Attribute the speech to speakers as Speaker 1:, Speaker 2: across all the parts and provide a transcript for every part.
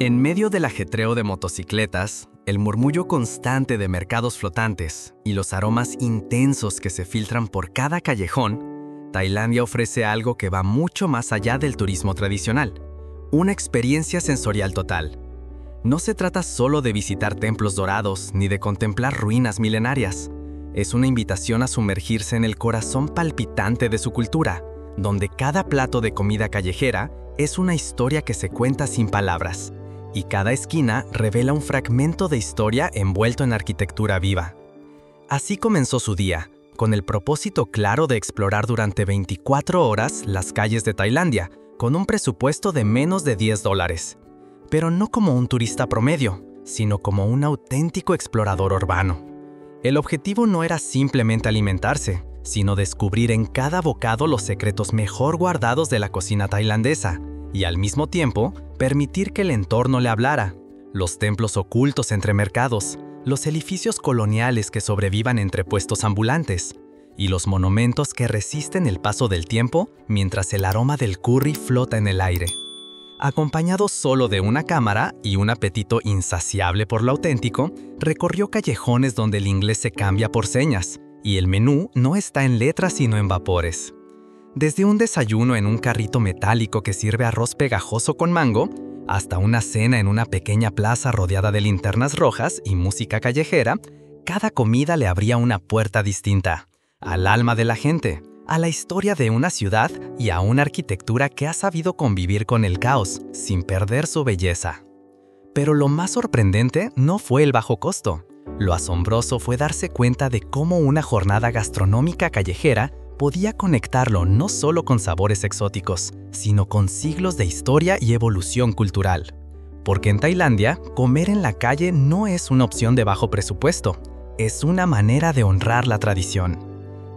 Speaker 1: En medio del ajetreo de motocicletas, el murmullo constante de mercados flotantes y los aromas intensos que se filtran por cada callejón, Tailandia ofrece algo que va mucho más allá del turismo tradicional, una experiencia sensorial total. No se trata solo de visitar templos dorados ni de contemplar ruinas milenarias. Es una invitación a sumergirse en el corazón palpitante de su cultura, donde cada plato de comida callejera es una historia que se cuenta sin palabras, y cada esquina revela un fragmento de historia envuelto en arquitectura viva. Así comenzó su día, con el propósito claro de explorar durante 24 horas las calles de Tailandia, con un presupuesto de menos de $10. Pero no como un turista promedio, sino como un auténtico explorador urbano. El objetivo no era simplemente alimentarse, sino descubrir en cada bocado los secretos mejor guardados de la cocina tailandesa, y al mismo tiempo permitir que el entorno le hablara, los templos ocultos entre mercados, los edificios coloniales que sobrevivan entre puestos ambulantes, y los monumentos que resisten el paso del tiempo mientras el aroma del curry flota en el aire. Acompañado solo de una cámara y un apetito insaciable por lo auténtico, recorrió callejones donde el inglés se cambia por señas, y el menú no está en letras sino en vapores. Desde un desayuno en un carrito metálico que sirve arroz pegajoso con mango, hasta una cena en una pequeña plaza rodeada de linternas rojas y música callejera, cada comida le abría una puerta distinta, al alma de la gente, a la historia de una ciudad y a una arquitectura que ha sabido convivir con el caos sin perder su belleza. Pero lo más sorprendente no fue el bajo costo. Lo asombroso fue darse cuenta de cómo una jornada gastronómica callejera podía conectarlo no solo con sabores exóticos, sino con siglos de historia y evolución cultural. Porque en Tailandia, comer en la calle no es una opción de bajo presupuesto, es una manera de honrar la tradición.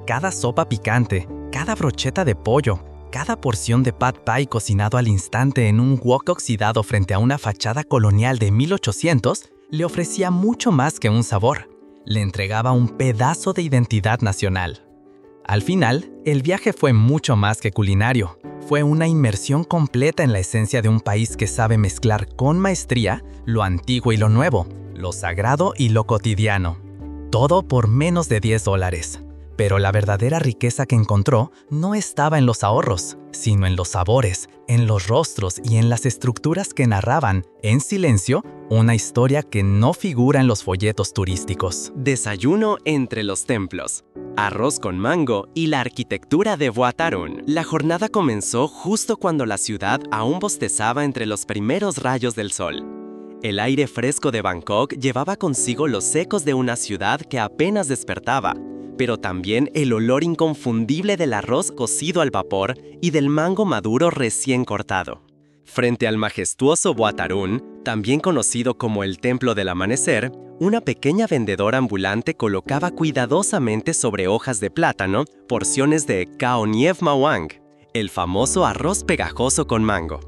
Speaker 1: Cada sopa picante, cada brocheta de pollo, cada porción de pad thai cocinado al instante en un wok oxidado frente a una fachada colonial de 1800 le ofrecía mucho más que un sabor, le entregaba un pedazo de identidad nacional. Al final, el viaje fue mucho más que culinario. Fue una inmersión completa en la esencia de un país que sabe mezclar con maestría lo antiguo y lo nuevo, lo sagrado y lo cotidiano. Todo por menos de $10. Pero la verdadera riqueza que encontró no estaba en los ahorros, sino en los sabores, en los rostros y en las estructuras que narraban, en silencio, una historia que no figura en los folletos turísticos.
Speaker 2: Desayuno entre los templos, arroz con mango y la arquitectura de Wat Arun. La jornada comenzó justo cuando la ciudad aún bostezaba entre los primeros rayos del sol. El aire fresco de Bangkok llevaba consigo los ecos de una ciudad que apenas despertaba, pero también el olor inconfundible del arroz cocido al vapor y del mango maduro recién cortado. Frente al majestuoso Wat Arun, también conocido como el Templo del Amanecer, una pequeña vendedora ambulante colocaba cuidadosamente sobre hojas de plátano porciones de Khao Niep Mawang, el famoso arroz pegajoso con mango.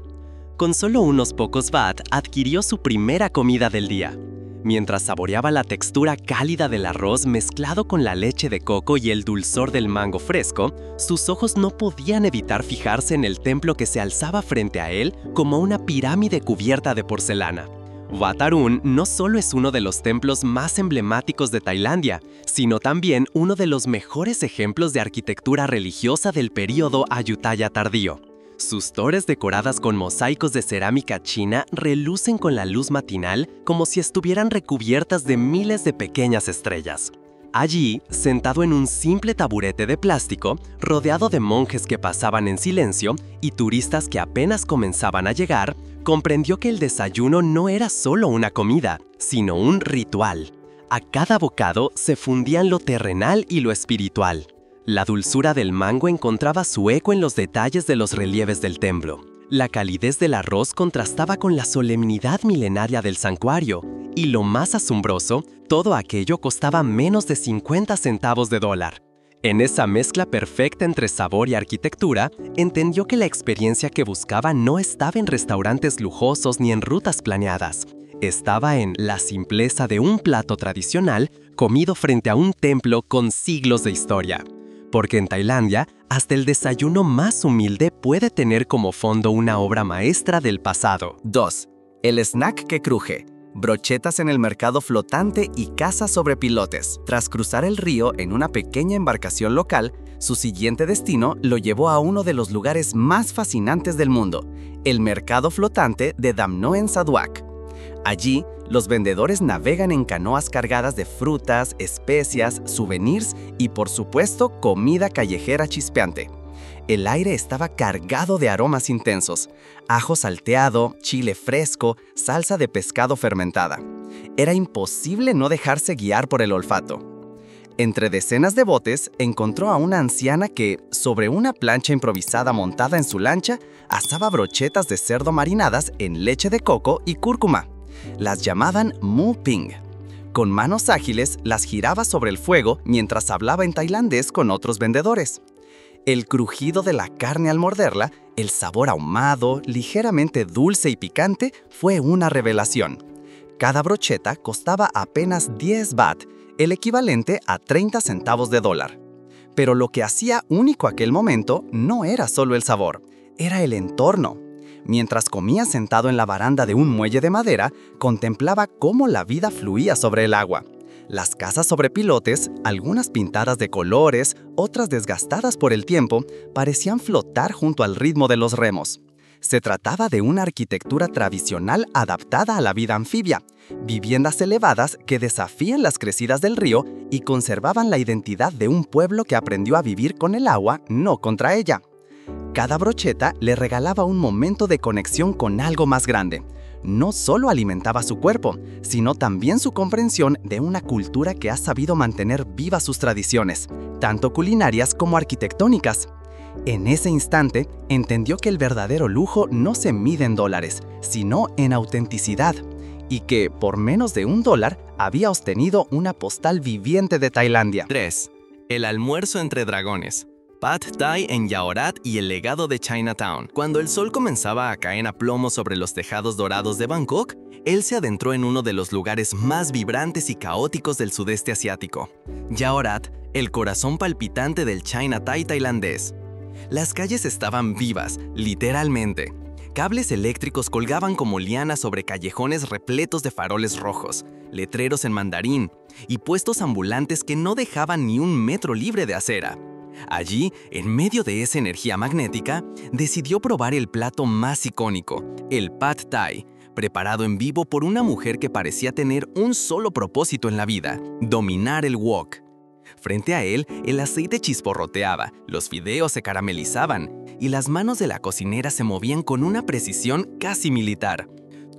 Speaker 2: Con solo unos pocos baht adquirió su primera comida del día. Mientras saboreaba la textura cálida del arroz mezclado con la leche de coco y el dulzor del mango fresco, sus ojos no podían evitar fijarse en el templo que se alzaba frente a él como una pirámide cubierta de porcelana. Wat Arun no solo es uno de los templos más emblemáticos de Tailandia, sino también uno de los mejores ejemplos de arquitectura religiosa del período Ayutthaya tardío. Sus torres decoradas con mosaicos de cerámica china relucen con la luz matinal como si estuvieran recubiertas de miles de pequeñas estrellas. Allí, sentado en un simple taburete de plástico, rodeado de monjes que pasaban en silencio y turistas que apenas comenzaban a llegar, comprendió que el desayuno no era solo una comida, sino un ritual. A cada bocado se fundían lo terrenal y lo espiritual. La dulzura del mango encontraba su eco en los detalles de los relieves del templo. La calidez del arroz contrastaba con la solemnidad milenaria del santuario. Y lo más asombroso, todo aquello costaba menos de 50 centavos de dólar. En esa mezcla perfecta entre sabor y arquitectura, entendió que la experiencia que buscaba no estaba en restaurantes lujosos ni en rutas planeadas. Estaba en la simpleza de un plato tradicional comido frente a un templo con siglos de historia. Porque en Tailandia, hasta el desayuno más humilde puede tener como fondo una obra maestra del pasado.
Speaker 1: 2. El snack que cruje, brochetas en el mercado flotante y caza sobre pilotes. Tras cruzar el río en una pequeña embarcación local, su siguiente destino lo llevó a uno de los lugares más fascinantes del mundo, el mercado flotante de Damnoen Saduak. Allí, los vendedores navegan en canoas cargadas de frutas, especias, souvenirs y, por supuesto, comida callejera chispeante. El aire estaba cargado de aromas intensos: ajo salteado, chile fresco, salsa de pescado fermentada. Era imposible no dejarse guiar por el olfato. Entre decenas de botes, encontró a una anciana que, sobre una plancha improvisada montada en su lancha, asaba brochetas de cerdo marinadas en leche de coco y cúrcuma. Las llamaban Mu Ping. Con manos ágiles, las giraba sobre el fuego mientras hablaba en tailandés con otros vendedores. El crujido de la carne al morderla, el sabor ahumado, ligeramente dulce y picante, fue una revelación. Cada brocheta costaba apenas 10 baht, el equivalente a 30 centavos de dólar. Pero lo que hacía único aquel momento no era solo el sabor, era el entorno. Mientras comía sentado en la baranda de un muelle de madera, contemplaba cómo la vida fluía sobre el agua. Las casas sobre pilotes, algunas pintadas de colores, otras desgastadas por el tiempo, parecían flotar junto al ritmo de los remos. Se trataba de una arquitectura tradicional adaptada a la vida anfibia, viviendas elevadas que desafían las crecidas del río y conservaban la identidad de un pueblo que aprendió a vivir con el agua, no contra ella. Cada brocheta le regalaba un momento de conexión con algo más grande. No solo alimentaba su cuerpo, sino también su comprensión de una cultura que ha sabido mantener vivas sus tradiciones, tanto culinarias como arquitectónicas. En ese instante, entendió que el verdadero lujo no se mide en dólares, sino en autenticidad, y que, por menos de $1, había obtenido una postal viviente de Tailandia.
Speaker 2: 3. El almuerzo entre dragones. Pad Thai en Yaorat y el legado de Chinatown. Cuando el sol comenzaba a caer a plomo sobre los tejados dorados de Bangkok, él se adentró en uno de los lugares más vibrantes y caóticos del sudeste asiático. Yaorat, el corazón palpitante del Chinatown tailandés. Las calles estaban vivas, literalmente. Cables eléctricos colgaban como lianas sobre callejones repletos de faroles rojos, letreros en mandarín y puestos ambulantes que no dejaban ni un metro libre de acera. Allí, en medio de esa energía magnética, decidió probar el plato más icónico, el Pad Thai, preparado en vivo por una mujer que parecía tener un solo propósito en la vida: dominar el wok. Frente a él, el aceite chisporroteaba, los fideos se caramelizaban y las manos de la cocinera se movían con una precisión casi militar.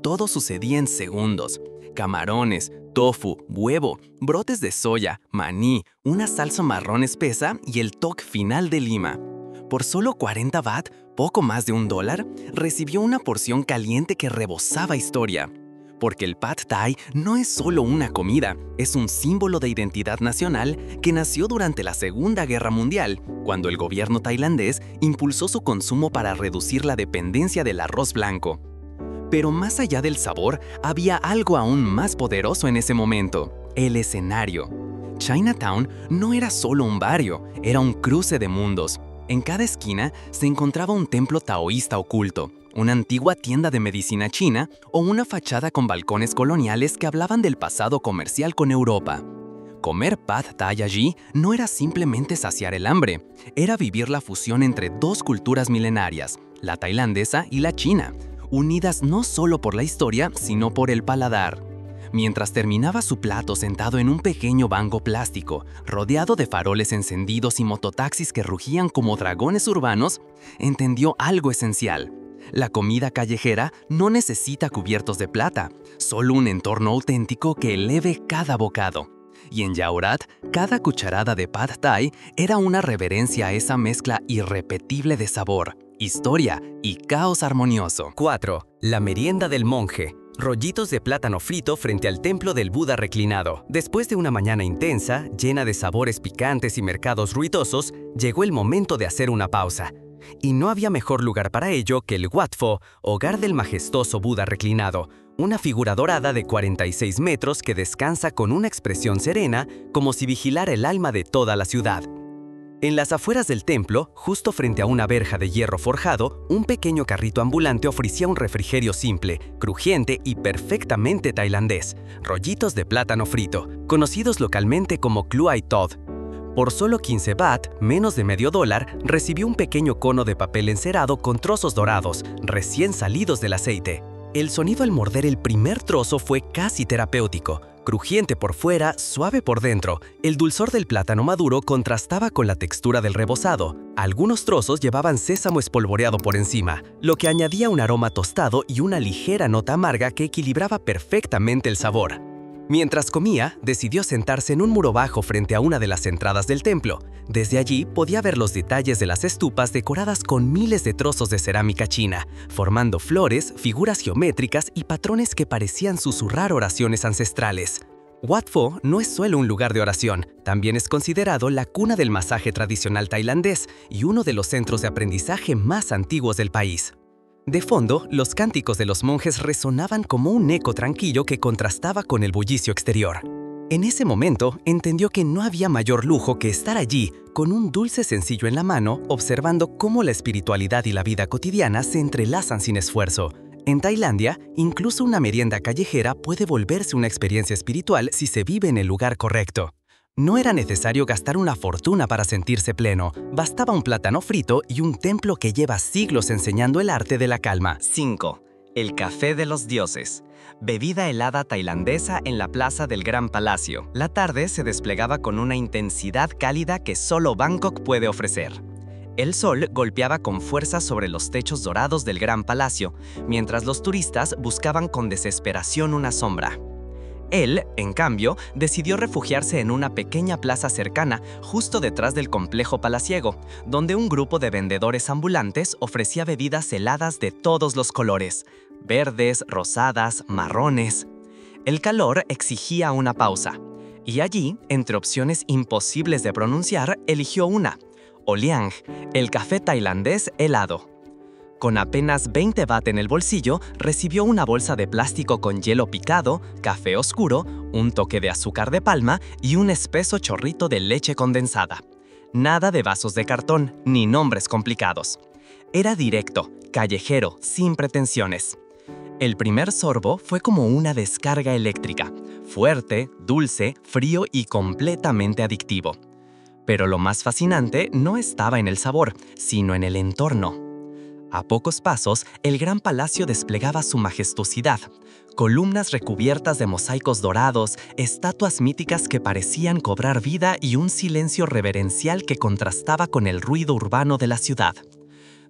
Speaker 2: Todo sucedía en segundos. Camarones, tofu, huevo, brotes de soya, maní, una salsa marrón espesa y el toque final de lima. Por solo 40 baht, poco más de $1, recibió una porción caliente que rebosaba historia. Porque el Pad Thai no es solo una comida, es un símbolo de identidad nacional que nació durante la Segunda Guerra Mundial, cuando el gobierno tailandés impulsó su consumo para reducir la dependencia del arroz blanco. Pero más allá del sabor, había algo aún más poderoso en ese momento: el escenario. Chinatown no era solo un barrio, era un cruce de mundos. En cada esquina se encontraba un templo taoísta oculto, una antigua tienda de medicina china o una fachada con balcones coloniales que hablaban del pasado comercial con Europa. Comer Pad Thai allí no era simplemente saciar el hambre, era vivir la fusión entre dos culturas milenarias, la tailandesa y la china, unidas no solo por la historia, sino por el paladar. Mientras terminaba su plato sentado en un pequeño banco plástico, rodeado de faroles encendidos y mototaxis que rugían como dragones urbanos, entendió algo esencial. La comida callejera no necesita cubiertos de plata, solo un entorno auténtico que eleve cada bocado. Y en Yaorat, cada cucharada de Pad Thai era una reverencia a esa mezcla irrepetible de sabor, historia y caos armonioso.
Speaker 1: 4. La merienda del monje. Rollitos de plátano frito frente al templo del Buda reclinado. Después de una mañana intensa, llena de sabores picantes y mercados ruidosos, llegó el momento de hacer una pausa. Y no había mejor lugar para ello que el Wat Pho, hogar del majestuoso Buda reclinado, una figura dorada de 46 metros que descansa con una expresión serena, como si vigilara el alma de toda la ciudad. En las afueras del templo, justo frente a una verja de hierro forjado, un pequeño carrito ambulante ofrecía un refrigerio simple, crujiente y perfectamente tailandés, rollitos de plátano frito, conocidos localmente como Kluai Tod. Por solo 15 baht, menos de medio dólar, recibió un pequeño cono de papel encerado con trozos dorados, recién salidos del aceite. El sonido al morder el primer trozo fue casi terapéutico. Crujiente por fuera, suave por dentro, el dulzor del plátano maduro contrastaba con la textura del rebozado. Algunos trozos llevaban sésamo espolvoreado por encima, lo que añadía un aroma tostado y una ligera nota amarga que equilibraba perfectamente el sabor. Mientras comía, decidió sentarse en un muro bajo frente a una de las entradas del templo. Desde allí podía ver los detalles de las estupas decoradas con miles de trozos de cerámica china, formando flores, figuras geométricas y patrones que parecían susurrar oraciones ancestrales. Wat Pho no es solo un lugar de oración, también es considerado la cuna del masaje tradicional tailandés y uno de los centros de aprendizaje más antiguos del país. De fondo, los cánticos de los monjes resonaban como un eco tranquilo que contrastaba con el bullicio exterior. En ese momento, entendió que no había mayor lujo que estar allí, con un dulce sencillo en la mano, observando cómo la espiritualidad y la vida cotidiana se entrelazan sin esfuerzo. En Tailandia, incluso una merienda callejera puede volverse una experiencia espiritual si se vive en el lugar correcto. No era necesario gastar una fortuna para sentirse pleno, bastaba un plátano frito y un templo que lleva siglos enseñando el arte de la calma.
Speaker 2: 5. El café de los dioses. Bebida helada tailandesa en la plaza del Gran Palacio. La tarde se desplegaba con una intensidad cálida que solo Bangkok puede ofrecer. El sol golpeaba con fuerza sobre los techos dorados del Gran Palacio, mientras los turistas buscaban con desesperación una sombra. Él, en cambio, decidió refugiarse en una pequeña plaza cercana, justo detrás del complejo palaciego, donde un grupo de vendedores ambulantes ofrecía bebidas heladas de todos los colores, verdes, rosadas, marrones. El calor exigía una pausa, y allí, entre opciones imposibles de pronunciar, eligió una, Oliang, el café tailandés helado. Con apenas 20 baht en el bolsillo, recibió una bolsa de plástico con hielo picado, café oscuro, un toque de azúcar de palma y un espeso chorrito de leche condensada. Nada de vasos de cartón, ni nombres complicados. Era directo, callejero, sin pretensiones. El primer sorbo fue como una descarga eléctrica, fuerte, dulce, frío y completamente adictivo. Pero lo más fascinante no estaba en el sabor, sino en el entorno. A pocos pasos, el gran palacio desplegaba su majestuosidad. Columnas recubiertas de mosaicos dorados, estatuas míticas que parecían cobrar vida y un silencio reverencial que contrastaba con el ruido urbano de la ciudad.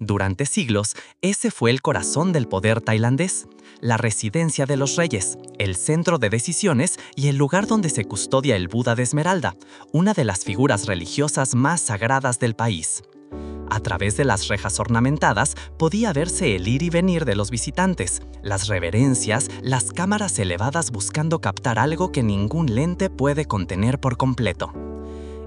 Speaker 2: Durante siglos, ese fue el corazón del poder tailandés, la residencia de los reyes, el centro de decisiones y el lugar donde se custodia el Buda de Esmeralda, una de las figuras religiosas más sagradas del país. A través de las rejas ornamentadas podía verse el ir y venir de los visitantes, las reverencias, las cámaras elevadas buscando captar algo que ningún lente puede contener por completo.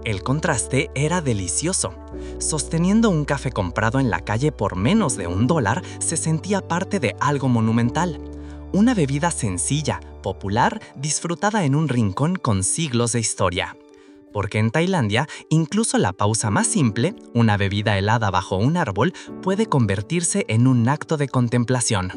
Speaker 2: El contraste era delicioso. Sosteniendo un café comprado en la calle por menos de $1, se sentía parte de algo monumental. Una bebida sencilla, popular, disfrutada en un rincón con siglos de historia. Porque en Tailandia, incluso la pausa más simple, una bebida helada bajo un árbol, puede convertirse en un acto de contemplación.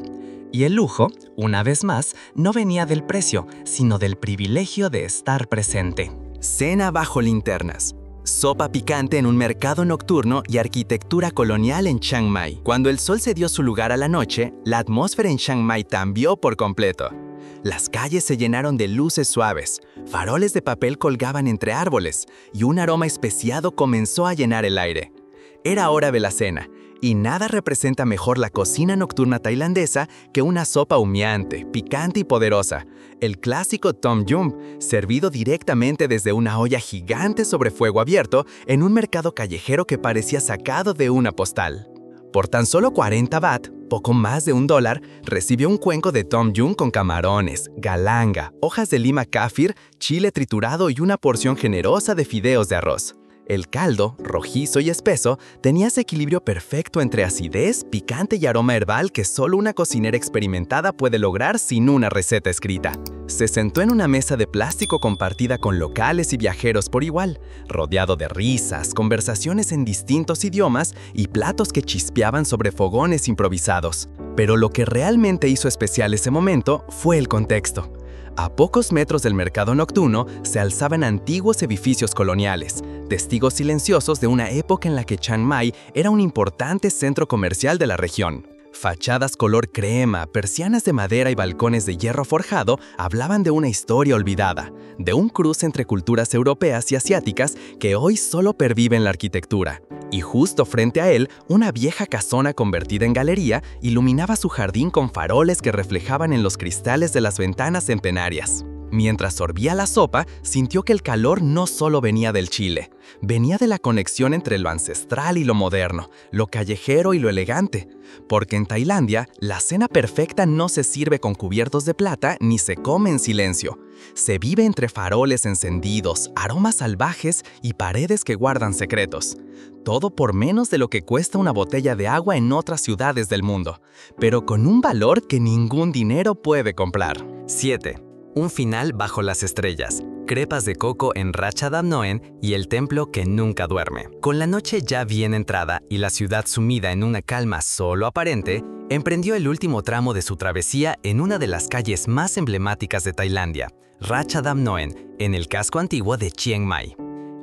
Speaker 2: Y el lujo, una vez más, no venía del precio, sino del privilegio de estar presente.
Speaker 1: Cena bajo linternas. Sopa picante en un mercado nocturno y arquitectura colonial en Chiang Mai. Cuando el sol se dio su lugar a la noche, la atmósfera en Chiang Mai cambió por completo. Las calles se llenaron de luces suaves, faroles de papel colgaban entre árboles y un aroma especiado comenzó a llenar el aire. Era hora de la cena, y nada representa mejor la cocina nocturna tailandesa que una sopa humeante, picante y poderosa, el clásico Tom Yum, servido directamente desde una olla gigante sobre fuego abierto en un mercado callejero que parecía sacado de una postal. Por tan solo 40 baht, poco más de $1, recibió un cuenco de Tom Yum con camarones, galanga, hojas de lima kafir, chile triturado y una porción generosa de fideos de arroz. El caldo, rojizo y espeso, tenía ese equilibrio perfecto entre acidez, picante y aroma herbal que solo una cocinera experimentada puede lograr sin una receta escrita. Se sentó en una mesa de plástico compartida con locales y viajeros por igual, rodeado de risas, conversaciones en distintos idiomas y platos que chispeaban sobre fogones improvisados. Pero lo que realmente hizo especial ese momento fue el contexto. A pocos metros del mercado nocturno se alzaban antiguos edificios coloniales, testigos silenciosos de una época en la que Chiang Mai era un importante centro comercial de la región. Fachadas color crema, persianas de madera y balcones de hierro forjado hablaban de una historia olvidada, de un cruce entre culturas europeas y asiáticas que hoy solo pervive en la arquitectura. Y justo frente a él, una vieja casona convertida en galería iluminaba su jardín con faroles que reflejaban en los cristales de las ventanas centenarias. Mientras sorbía la sopa, sintió que el calor no solo venía del Chile, venía de la conexión entre lo ancestral y lo moderno, lo callejero y lo elegante. Porque en Tailandia, la cena perfecta no se sirve con cubiertos de plata ni se come en silencio. Se vive entre faroles encendidos, aromas salvajes y paredes que guardan secretos. Todo por menos de lo que cuesta una botella de agua en otras ciudades del mundo, pero con un valor que ningún dinero puede comprar.
Speaker 3: 7. Un final bajo las estrellas, crepas de coco en Ratchadamnoen y el templo que nunca duerme. Con la noche ya bien entrada y la ciudad sumida en una calma solo aparente, emprendió el último tramo de su travesía en una de las calles más emblemáticas de Tailandia, Ratchadamnoen, en el casco antiguo de Chiang Mai.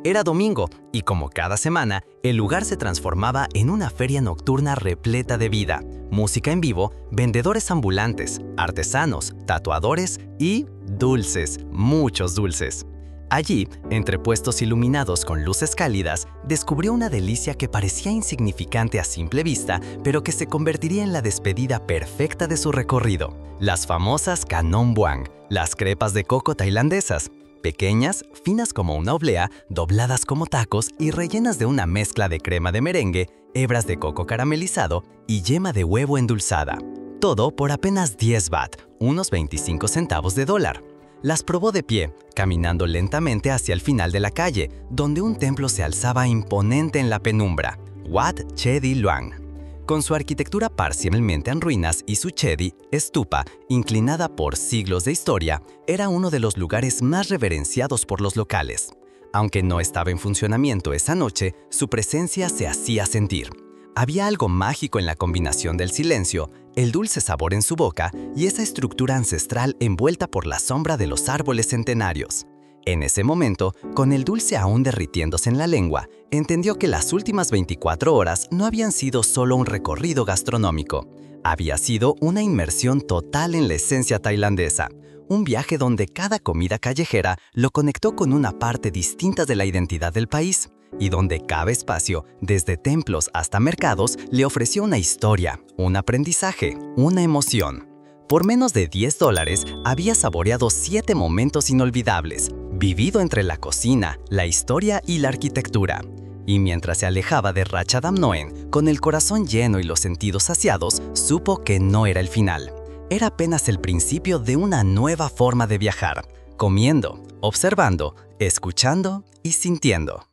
Speaker 3: Era domingo y, como cada semana, el lugar se transformaba en una feria nocturna repleta de vida, música en vivo, vendedores ambulantes, artesanos, tatuadores y dulces, muchos dulces. Allí, entre puestos iluminados con luces cálidas, descubrió una delicia que parecía insignificante a simple vista, pero que se convertiría en la despedida perfecta de su recorrido. Las famosas Kanom Buang, las crepas de coco tailandesas. Pequeñas, finas como una oblea, dobladas como tacos y rellenas de una mezcla de crema de merengue, hebras de coco caramelizado y yema de huevo endulzada. Todo por apenas 10 baht, unos 25 centavos de dólar. Las probó de pie, caminando lentamente hacia el final de la calle, donde un templo se alzaba imponente en la penumbra, Wat Chedi Luang. Con su arquitectura parcialmente en ruinas y su chedi, estupa, inclinada por siglos de historia, era uno de los lugares más reverenciados por los locales. Aunque no estaba en funcionamiento esa noche, su presencia se hacía sentir. Había algo mágico en la combinación del silencio, el dulce sabor en su boca y esa estructura ancestral envuelta por la sombra de los árboles centenarios. En ese momento, con el dulce aún derritiéndose en la lengua, entendió que las últimas 24 horas no habían sido solo un recorrido gastronómico. Había sido una inmersión total en la esencia tailandesa, un viaje donde cada comida callejera lo conectó con una parte distinta de la identidad del país, y donde cada espacio, desde templos hasta mercados, le ofreció una historia, un aprendizaje, una emoción. Por menos de $10, había saboreado 7 momentos inolvidables, vivido entre la cocina, la historia y la arquitectura. Y mientras se alejaba de Ratchadamnoen, con el corazón lleno y los sentidos saciados, supo que no era el final. Era apenas el principio de una nueva forma de viajar, comiendo, observando, escuchando y sintiendo.